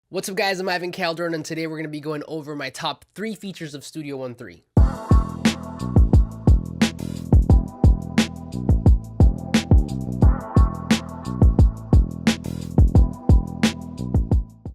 What's up guys, I'm Ivan Calderon and today we're going to be going over my top 3 features of Studio One 3.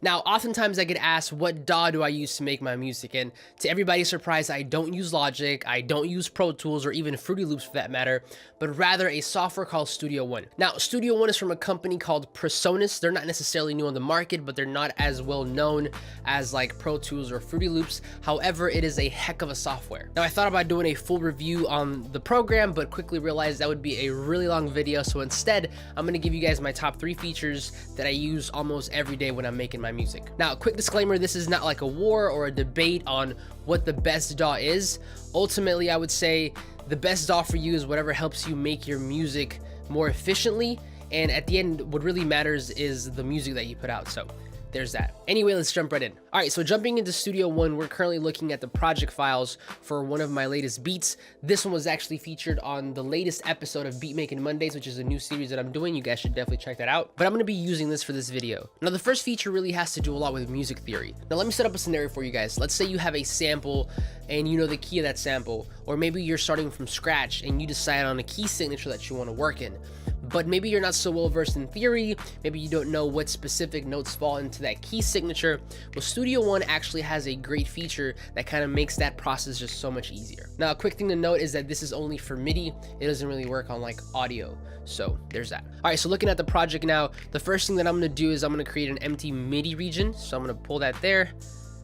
Now, oftentimes I get asked, what DAW do I use to make my music? And to everybody's surprise, I don't use Logic, I don't use Pro Tools, or even Fruity Loops for that matter, but rather a software called Studio One. Now, Studio One is from a company called Presonus. They're not necessarily new on the market, but they're not as well known as like Pro Tools or Fruity Loops. However, it is a heck of a software. Now, I thought about doing a full review on the program, but quickly realized that would be a really long video. So instead, I'm gonna give you guys my top 3 features that I use almost every day when I'm making my music. Now, quick disclaimer, this is not like a war or a debate on what the best DAW is. Ultimately, I would say the best DAW for you is whatever helps you make your music more efficiently, and at the end, what really matters is the music that you put out. So there's that. Anyway, let's jump right in. All right, so jumping into Studio One, we're currently looking at the project files for one of my latest beats. This one was actually featured on the latest episode of Beat Making Mondays, which is a new series that I'm doing. You guys should definitely check that out. But I'm gonna be using this for this video. Now, the first feature really has to do a lot with music theory. Now, let me set up a scenario for you guys. Let's say you have a sample and you know the key of that sample, or maybe you're starting from scratch and you decide on a key signature that you wanna work in. But maybe you're not so well versed in theory, maybe you don't know what specific notes fall into that key signature. Well, Studio One actually has a great feature that kind of makes that process just so much easier. Now, a quick thing to note is that this is only for MIDI. It doesn't really work on like audio. So there's that. All right, so looking at the project now, the first thing that I'm gonna do is I'm gonna create an empty MIDI region. So I'm gonna pull that there,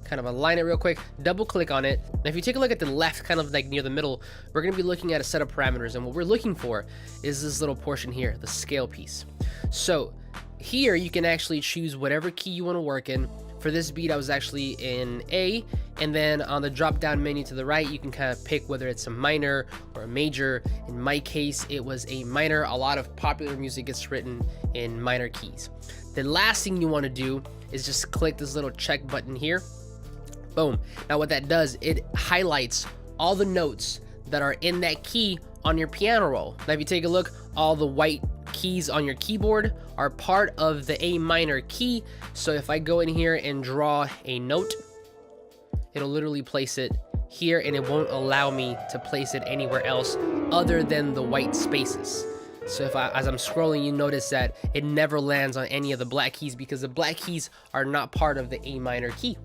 kind of align it real quick, double click on it. Now, if you take a look at the left, kind of like near the middle, we're gonna be looking at a set of parameters, and what we're looking for is this little portion here, the scale piece. So here you can actually choose whatever key you wanna work in. For this beat, I was actually in A, and then on the drop down menu to the right, you can kind of pick whether it's a minor or a major. In my case, it was a minor. A lot of popular music gets written in minor keys. The last thing you wanna do is just click this little check button here. Boom. Now what that does, it highlights all the notes that are in that key on your piano roll. Now if you take a look, all the white keys on your keyboard are part of the A minor key. So if I go in here and draw a note, it'll literally place it here, and it won't allow me to place it anywhere else other than the white spaces. So as I'm scrolling, you notice that it never lands on any of the black keys because the black keys are not part of the A minor key.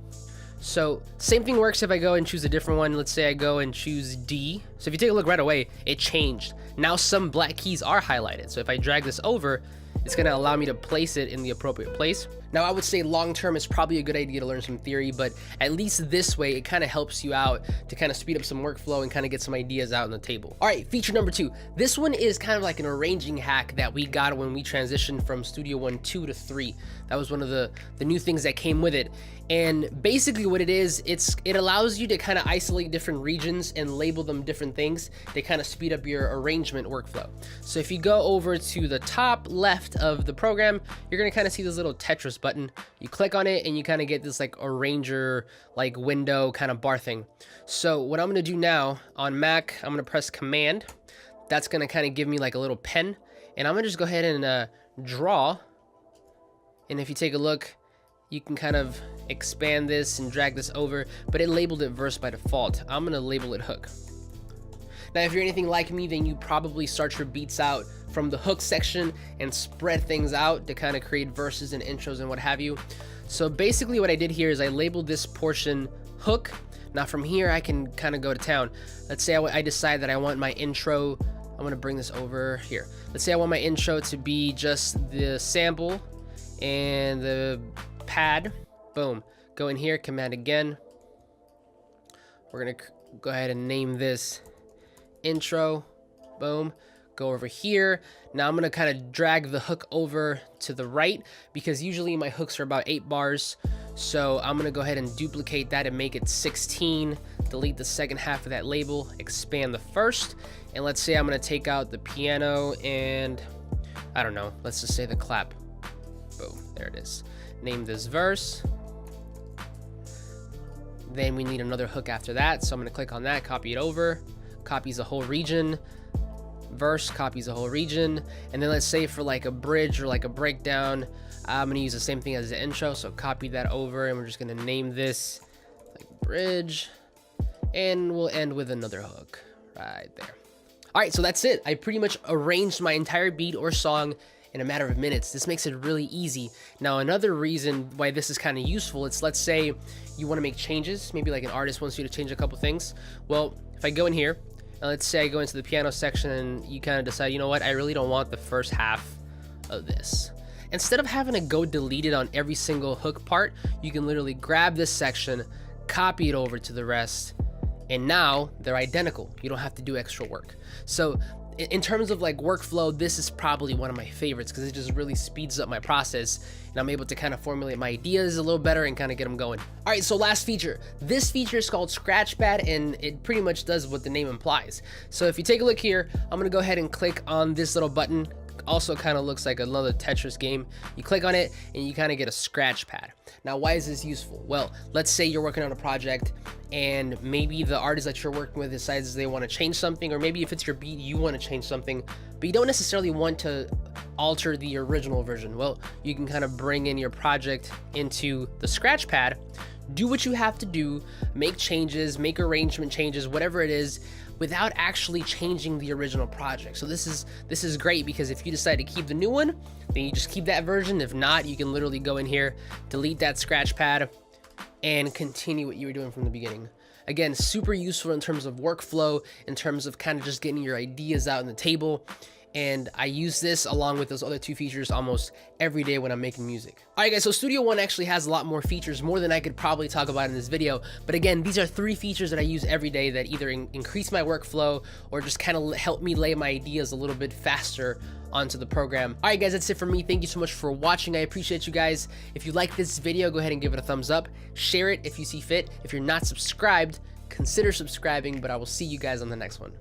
So same thing works if I go and choose a different one. Let's say I go and choose D. So if you take a look right away, it changed. Now some black keys are highlighted. So if I drag this over, it's gonna allow me to place it in the appropriate place. Now I would say long term it's probably a good idea to learn some theory, but at least this way it kind of helps you out to kind of speed up some workflow and kind of get some ideas out on the table. All right, feature number 2. This one is kind of like an arranging hack that we got when we transitioned from Studio One 2 to 3. That was one of the new things that came with it. And basically what it is, it allows you to kind of isolate different regions and label them different things to kind of speed up your arrangement workflow. So if you go over to the top left of the program, you're gonna kind of see this little Tetris button. You click on it and you kind of get this like arranger like window kind of bar thing. So what I'm gonna do now on Mac, I'm gonna press Command. That's gonna kind of give me like a little pen, and I'm gonna just go ahead and draw. And if you take a look, you can kind of expand this and drag this over, but it labeled it verse by default. I'm gonna label it hook. Now, if you're anything like me, then you probably start your beats out from the hook section and spread things out to kind of create verses and intros and what have you. So basically what I did here is I labeled this portion hook. Now from here, I can kind of go to town. Let's say I decide that I want my intro. I'm gonna bring this over here. Let's say I want my intro to be just the sample and the pad. Boom. Go in here, Command again. We're gonna go ahead and name this intro. Boom. Go over here. Now I'm gonna kind of drag the hook over to the right because usually my hooks are about 8 bars. So I'm gonna go ahead and duplicate that and make it 16. Delete the second half of that label, expand the first, and let's say I'm gonna take out the piano and I don't know, let's just say the clap. Boom, there it is. Name this verse. Then we need another hook after that, so I'm gonna click on that, copy it over, copies the whole region, verse copies the whole region, and then let's say for like a bridge or like a breakdown, I'm gonna use the same thing as the intro, so copy that over, and we're just gonna name this like bridge, and we'll end with another hook right there. All right, so that's it. I pretty much arranged my entire beat or song in a matter of minutes. This makes it really easy. Now, another reason why this is kind of useful, it's let's say you want to make changes, maybe like an artist wants you to change a couple things. Well, if I go in here, and let's say I go into the piano section and you kind of decide, you know what, I really don't want the first half of this. Instead of having to go delete it on every single hook part, you can literally grab this section, copy it over to the rest, and now they're identical. You don't have to do extra work. So in terms of like workflow, this is probably one of my favorites because it just really speeds up my process, and I'm able to kind of formulate my ideas a little better and kind of get them going. All right, so last feature. This feature is called Scratchpad, and it pretty much does what the name implies. So if you take a look here, I'm gonna go ahead and click on this little button. Also kind of looks like another Tetris game. You click on it and you kind of get a scratch pad. Now, why is this useful? Well, let's say you're working on a project and maybe the artist that you're working with decides they want to change something, or maybe if it's your beat, you want to change something, but you don't necessarily want to alter the original version. Well, you can kind of bring in your project into the scratch pad, do what you have to do, make changes, make arrangement changes, whatever it is, without actually changing the original project. So this is great because if you decide to keep the new one, then you just keep that version. If not, you can literally go in here, delete that scratch pad, and continue what you were doing from the beginning. Again, super useful in terms of workflow, in terms of kind of just getting your ideas out on the table. And I use this along with those other two features almost every day when I'm making music. All right, guys, so Studio One actually has a lot more features, more than I could probably talk about in this video. But again, these are 3 features that I use every day that either increase my workflow or just kind of help me lay my ideas a little bit faster onto the program. All right, guys, that's it for me. Thank you so much for watching. I appreciate you guys. If you like this video, go ahead and give it a thumbs up. Share it if you see fit. If you're not subscribed, consider subscribing, but I will see you guys on the next one.